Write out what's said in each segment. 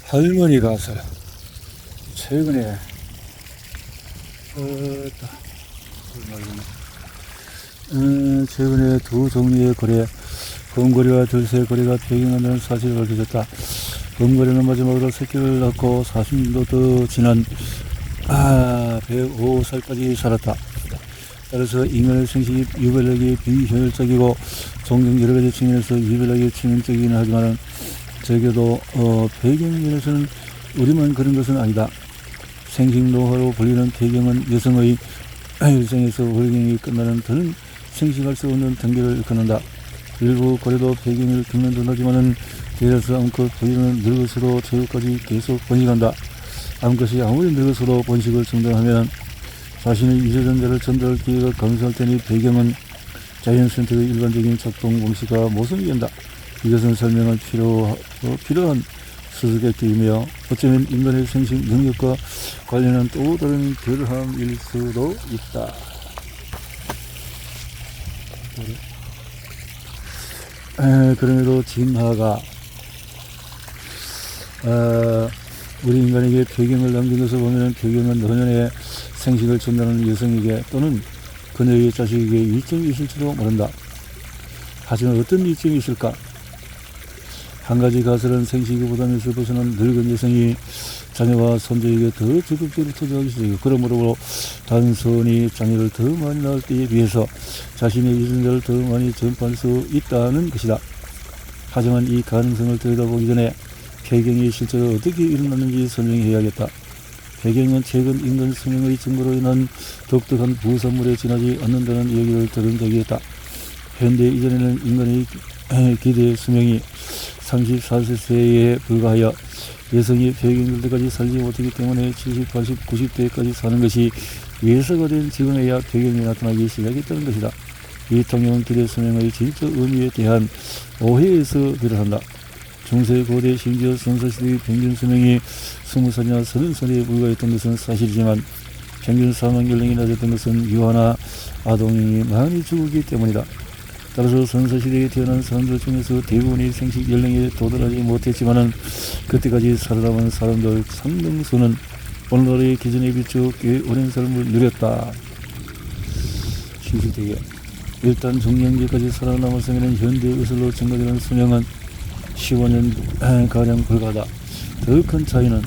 할머니 가설 최근에 최근에 두 종류의 거래, 검거래와 절세 거래가 폐기한다는 사실을 밝혀졌다. 검거래는 마지막으로 새끼를 낳고 40년도 더 지난 105살까지 살았다. 따라서 인간의 생식이 유별나게 비효율적이고 종종 여러가지 측면에서 유별나게 치명적이긴 하지만 적어도 배경면에서는 우리만 그런 것은 아니다. 생식노화로 불리는 배경은 여성의 일생에서 월경이 끝나는 더는 생식할 수 없는 단계를 일컫는다. 일부 고래도 배경을 겪는 듯 하지만은 대다수 암컷 부위는 늙어서도 최후까지 계속 번식한다. 암컷이 아무리 늙어서도 번식을 중단하면 자신의 유전자를 전달할 기회가 감소할 테니 배경은 자연 선택의 일반적인 작동 공식과 모순이 된다. 이것은 설명할 필요한 수수께끼이며 어쩌면 인간의 생식 능력과 관련한 또 다른 결함일 수도 있다. 그럼에도 진화가 우리 인간에게 배경을 남긴 것을 보면 배경은 노년에 생식을 전달하는 여성에게 또는 그녀의 자식에게 이점이 있을지도 모른다. 하지만 어떤 이점이 있을까? 한 가지 가설은 생식의 부담에서 벗어난 늙은 여성이 자녀와 손자에게 더 적극적으로 투자하기 시작하고 그러므로 단순히 자녀를 더 많이 낳을 때에 비해서 자신의 유전자를 더 많이 전파할 수 있다는 것이다. 하지만 이 가능성을 들여다보기 전에 폐경이 실제로 어떻게 일어났는지 설명해야겠다. 폐경은 최근 인간 수명의 증가로 인한 독특한 부산물에 지나지 않는다는 얘기를 들은 적이 있다. 현대 이전에는 인간의 기대 수명이 34세에 불과하여 여성이 폐경될 때까지 살지 못하기 때문에 70, 80, 90대까지 사는 것이 예사가 된 지금에야 폐경이 나타나기 시작했다는 것이다. 이 통념은 기대 수명의 진짜 의미에 대한 오해에서 비롯한다. 중세 고대 심지어 선사시대의 평균 수명이 20살이나 30살에 불과했던 것은 사실이지만 평균 사망 연령이 낮았던 것은 유아나 아동이 많이 죽었기 때문이다. 따라서 선사시대에 태어난 사람들 중에서 대부분이 생식 연령에 도달하지 못했지만은 그때까지 살아남은 사람들 상당수는 오늘날의 기준에 비추어 꽤 오랜 삶을 누렸다. 실질되게 일단 중년기까지 살아남았으면 현대 의술로 증가되는 수명은 15년 가량 불과하다. 더 큰 차이는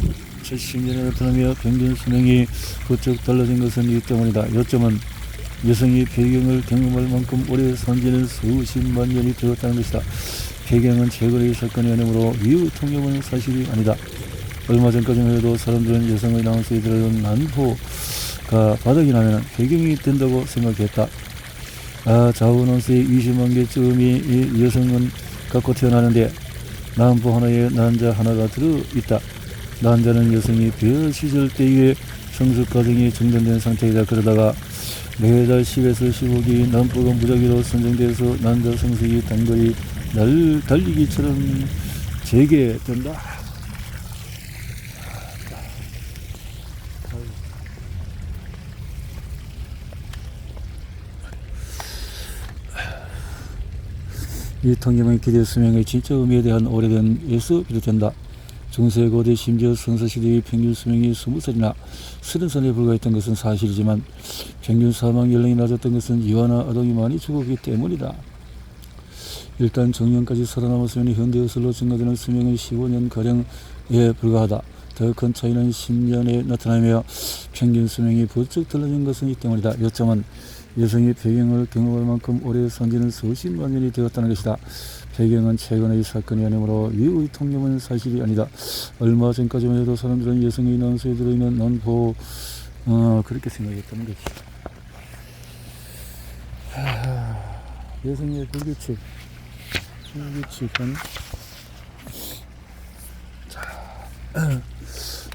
70년에 나타나며 평균 수명이 부쩍 달라진 것은 이 때문이다. 요점은 여성이 폐경을 경험할 만큼 오래 산 지는 수십만 년이 되었다는 것이다. 폐경은 최근의 사건이 아니므로 이후 통념은 사실이 아니다. 얼마 전까지만 해도 사람들은 여성의 나운스에 들어온 난포가 바닥이 나면 폐경이 된다고 생각했다. 자우난스의 20만 개쯤이 여성은 갖고 태어나는데 난포 하나에 난자 하나가 들어있다. 난자는 여성이 별 시절 때의 성숙 과정이 중단된 상태이다. 그러다가 매달 10에서 15기 난포가 무작위로 선정돼서 난자 성숙이 단거리 달리기처럼 재개된다. 이 통념은 기대 수명의 진짜 의미에 대한 오래된에서 비롯된다. 중세 고대 심지어 선사시대의 평균 수명이 20살이나 30살에 불과했던 것은 사실이지만 평균 사망 연령이 낮았던 것은 유아나 아동이 많이 죽었기 때문이다. 일단 정년까지 살아남았으면 현대의술로 증가되는 수명은 15년가량에 불과하다. 더 큰 차이는 10년에 나타나며 평균 수명이 부쩍 달라진 것은 이 때문이다. 요점은 여성이 폐경을 경험할 만큼 오래 산 지는 수십만 년이 되었다는 것이다. 폐경은 최근의 사건이 아니므로 이의 통념은 사실이 아니다. 얼마 전까지만 해도 사람들은 여성의 난소에 들어있는 난포 그렇게 생각했다는 것이다. 여성의 불규칙은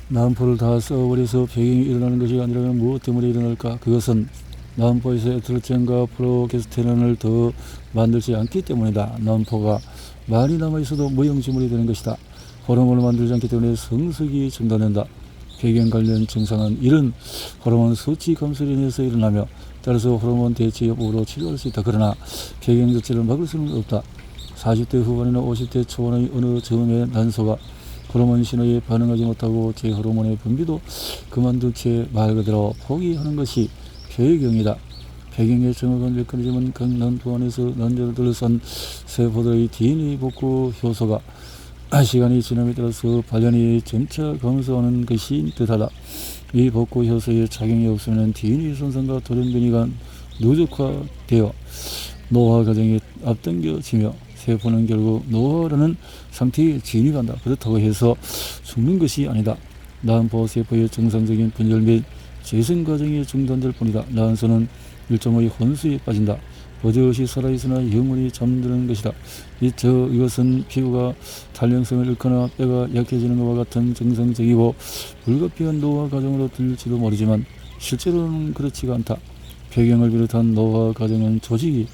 난포를 다 써버려서 폐경이 일어나는 것이 아니라면 무엇 때문에 일어날까? 그것은 난포에서 에스트로겐과 프로게스테론을 더 만들지 않기 때문이다. 난포가 많이 남아있어도 무용지물이 되는 것이다. 호르몬을 만들지 않기 때문에 성숙이 중단된다. 폐경 관련 증상은 이런 호르몬 수치 감소로 인해서 일어나며 따라서 호르몬 대체 여부로 치료할 수 있다. 그러나 폐경 자체를 막을 수는 없다. 40대 후반이나 50대 초반의 어느 즈음의 난소가 호르몬 신호에 반응하지 못하고 제 호르몬의 분비도 그만둔 채 말 그대로 포기하는 것이 폐경이다. 폐경의 정확한 메커니즘은 각 난부 안에서 난자를 둘러싼 세포들의 DNA 복구 효소가 시간이 지남에 따라서 발현이 점차 감소하는 것이 뜻하다. 이 복구 효소의 작용이 없으면 DNA 손상과 돌연변이가 누적화되어 노화 과정이 앞당겨지며 세포는 결국 노화라는 상태에 진입한다. 그렇다고 해서 죽는 것이 아니다. 난포 세포의 정상적인 분열 및 재생 과정이 중단될 뿐이다. 난소는 일종의 혼수에 빠진다. 버젓이 살아있으나 영원히 잠드는 것이다. 이것은 피부가 탄력성을 잃거나 뼈가 약해지는 것과 같은 정상적이고 불가피한 노화 과정으로 들릴지도 모르지만 실제로는 그렇지가 않다. 폐경을 비롯한 노화 과정은 조직이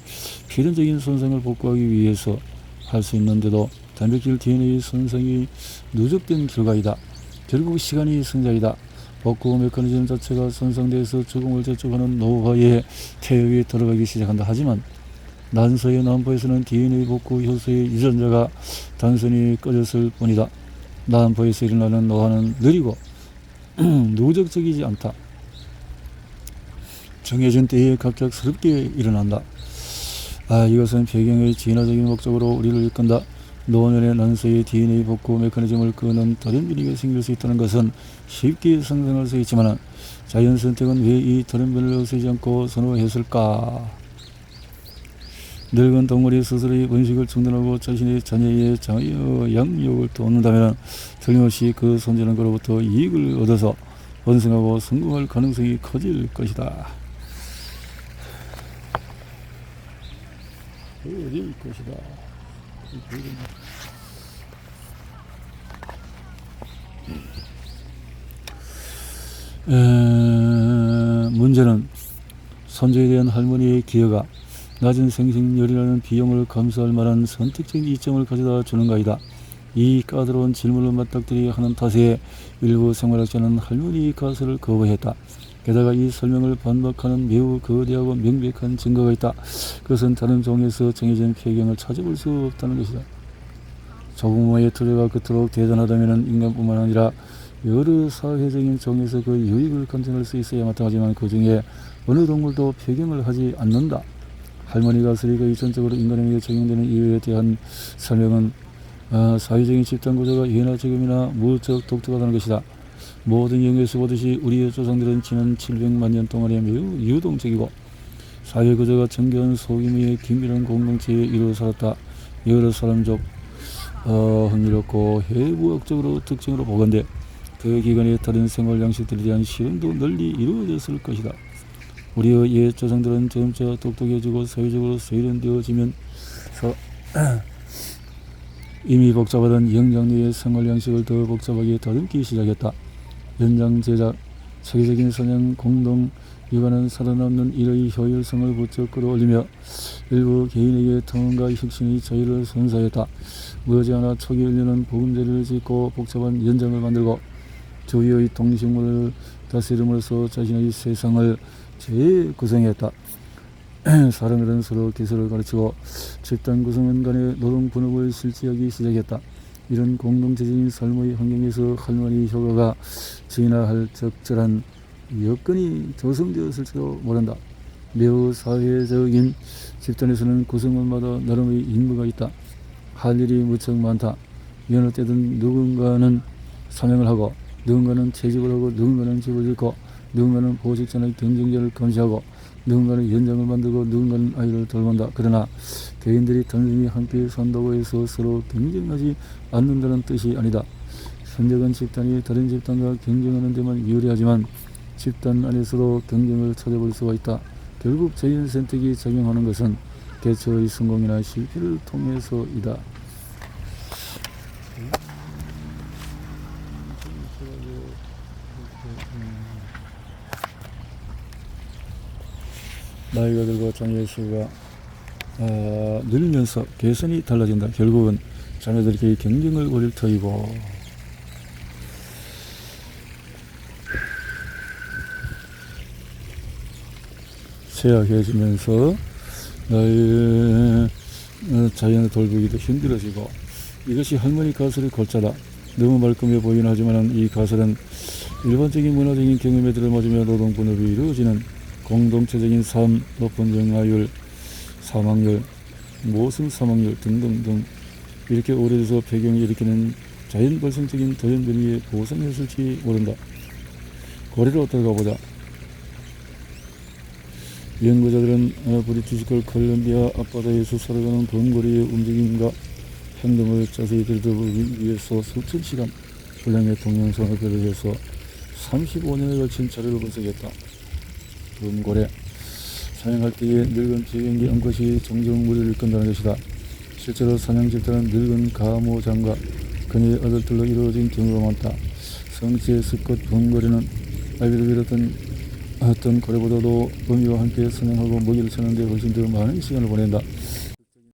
필연적인 손상을 복구하기 위해서 할 수 있는데도 단백질 DNA 손상이 누적된 결과이다. 결국 시간이 승자이다. 복구 메커니즘 자체가 손상돼서 죽음을 재촉하는 노화의 태엽에 들어가기 시작한다. 하지만 난소의 난포에서는 DNA 복구 효소의 유전자가 단순히 꺼졌을 뿐이다. 난포에서 일어나는 노화는 느리고 누적적이지 않다. 정해진 때에 갑작스럽게 일어난다. 이것은 폐경의 진화적인 목적으로 우리를 이끈다. 노년의 난소의 DNA 복구 메커니즘을 끄는 돌연변이가 생길 수 있다는 것은 쉽게 상상할 수 있지만 자연 선택은 왜 이 돌연변이를 없애지 않고 선호했을까? 늙은 동물이 스스로의 번식을 중단하고 자신의 자녀의 양육을 돕는다면 틀림없이 그 손자는 그로부터 이익을 얻어서 번성하고 성공할 가능성이 커질 것이다. 어디일 것이다. 문제는 손자에 대한 할머니의 기여가 낮은 생식률이라는 비용을 감수할 만한 선택적인 이점을 가져다 주는가이다. 이 까다로운 질문을 맞닥뜨려 하는 탓에 일부 생물학자는 할머니의 가설을 거부했다. 게다가 이 설명을 반박하는 매우 거대하고 명백한 증거가 있다. 그것은 다른 종에서 정해진 폐경을 찾아볼 수 없다는 것이다. 조부모의 투자가 그토록 대단하다면 인간뿐만 아니라 여러 사회적인 종에서 그 유익을 감정할 수 있어야 마땅하지만 그 중에 어느 동물도 폐경을 하지 않는다. 할머니 가설이가 유전적으로 인간에게 적용되는 이유에 대한 설명은 사회적인 집단 구조가 예나 지금이나 무척 독특하다는 것이다. 모든 영역에서 보듯이 우리의 조상들은 지난 700만 년 동안에 매우 유동적이고 사회 구조가 정교한 소규모의 긴밀한 공동체에 이루어 살았다. 여러 사람족 흥미롭고 해부학적으로 특징으로 보건대 그 기간에 다른 생활 양식들에 대한 실험도 널리 이루어졌을 것이다. 우리의 옛 조상들은 점차 똑똑해지고 사회적으로 세련되어지면서 이미 복잡하던 영장류의 생활 양식을 더 복잡하게 다듬기 시작했다. 연장 제작, 체계적인 사냥, 공동 육아는 살아남는 일의 효율성을 부쩍 끌어올리며 일부 개인에게 통험과 혁신의 자유를 선사했다. 머지않아 초기 인류는 보금자리를 짓고 복잡한 연장을 만들고 주위의 동식물을 다스림으로써 자신의 세상을 재구성했다. 사람들은 서로 기술을 가르치고 집단 구성원 간의 노동 분업을 실시하기 시작했다. 이런 공동체적인 삶의 환경에서 할머니 효과가 진화할 적절한 여건이 조성되었을지도 모른다. 매우 사회적인 집단에서는 구성원마다 나름의 임무가 있다. 할 일이 무척 많다. 여느 때든 누군가는 사명을 하고 누군가는 채집을 하고 누군가는 집을 짓고 누군가는 보직자의 경쟁자를 감시하고 누군가는 연장을 만들고 누군가는 아이를 돌본다. 그러나 개인들이 단순히 함께 산다고 해서 서로 경쟁하지 않는다는 뜻이 아니다. 선적은 집단이 다른 집단과 경쟁하는 데만 유리하지만 집단 안에서도 경쟁을 찾아볼 수가 있다. 결국 자연 선택이 작용하는 것은 개체의 성공이나 실패를 통해서이다. 나이가 들고 자녀의 수가 늘면서 개선이 달라진다. 결국은 자녀들끼리 경쟁을 벌일 터이고 쇠약해지면서 나의 자연을 돌보기도 힘들어지고 이것이 할머니 가설의 골자다. 너무 말끔해 보이긴 하지만 이 가설은 일반적인 문화적인 경험에 들어맞으며 노동분업이 이루어지는 공동체적인 삶, 높은 영아율, 사망률, 모성 사망률 등등등 이렇게 오래돼서 배경이 일으키는 자연 발생적인 자연 변이에 보상했을지 모른다. 고래로 들어가 보자. 연구자들은 브리티시컬 콜롬비아 앞바다에서 살아가는 범고래의 움직임과 행동을 자세히 들여다보기 위해서 수천 시간 분량의 동영상을 배열해서 35년에 걸친 자료를 분석했다. 범고래 사냥할 때에 늙은 비행기 암컷이 종종 무리를 이끈다는 것이다. 실제로 사냥 집단은 늙은 가모장과 그녀의 아들들로 이루어진 경우가 많다. 성체 수컷 범고래는 아이들을 비롯한 어떤 고래보다도 어미와 함께 사냥하고 먹이를 찾는 데 훨씬 더 많은 시간을 보낸다.